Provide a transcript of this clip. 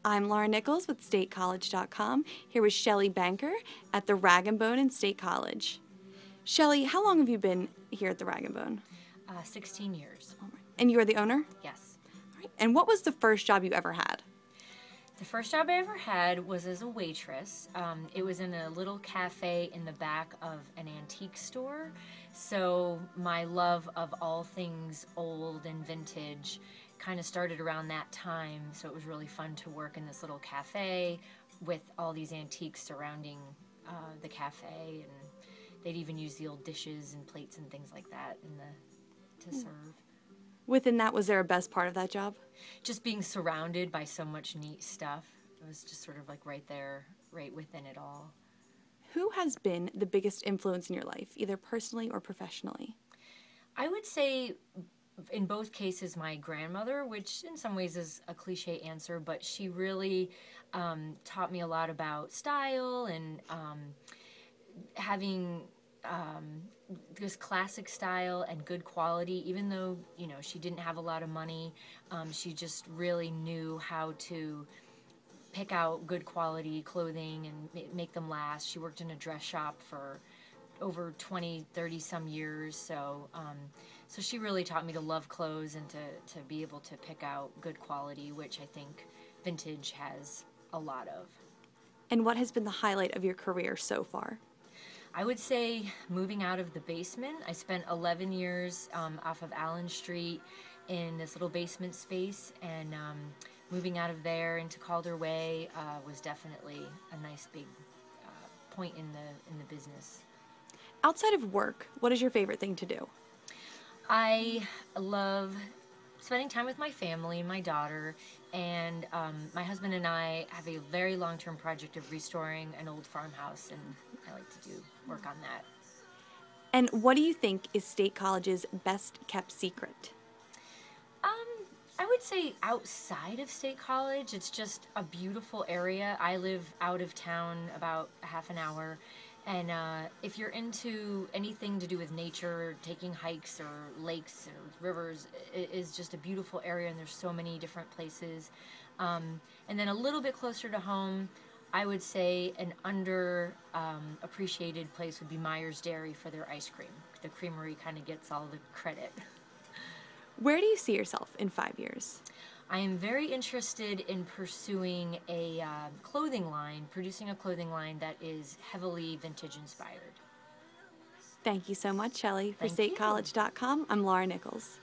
I'm Laura Nichols with StateCollege.com, here with Shelley Banker at the Rag & Bone in State College. Shelley, how long have you been here at the Rag & Bone? 16 years. All right. And you are the owner? Yes. All right. And what was the first job you ever had? The first job I ever had was as a waitress. It was in a little cafe in the back of an antique store. So my love of all things old and vintage kind of started around that time. So it was really fun to work in this little cafe with all these antiques surrounding the cafe, and they'd even use the old dishes and plates and things like that to serve. Within that, was there a best part of that job? Just being surrounded by so much neat stuff. It was just sort of like right there, right within it all. Who has been the biggest influence in your life, either personally or professionally? I would say in both cases my grandmother, which in some ways is a cliche answer, but she really taught me a lot about style and having this classic style and good quality. Even though, you know, she didn't have a lot of money, she just really knew how to pick out good quality clothing and make them last. She worked in a dress shop for over 20, 30 some years, so she really taught me to love clothes and to be able to pick out good quality, which I think vintage has a lot of. And what has been the highlight of your career so far? I would say moving out of the basement. I spent 11 years off of Allen Street in this little basement space, and moving out of there into Calder Ave was definitely a nice big point in the business. Outside of work, what is your favorite thing to do? I love spending time with my family, my daughter, and my husband and I have a very long-term project of restoring an old farmhouse, and I like to do work on that. And what do you think is State College's best kept secret? I would say outside of State College, it's just a beautiful area. I live out of town about a half an hour, and if you're into anything to do with nature, taking hikes or lakes or rivers, it is just a beautiful area, and there's so many different places. And then a little bit closer to home, I would say an appreciated place would be Myers Dairy for their ice cream. The creamery kind of gets all the credit. Where do you see yourself in 5 years? I am very interested in pursuing a clothing line, producing a clothing line that is heavily vintage inspired. Thank you so much, Shelley. For Thank you. StateCollege.com, I'm Laura Nichols.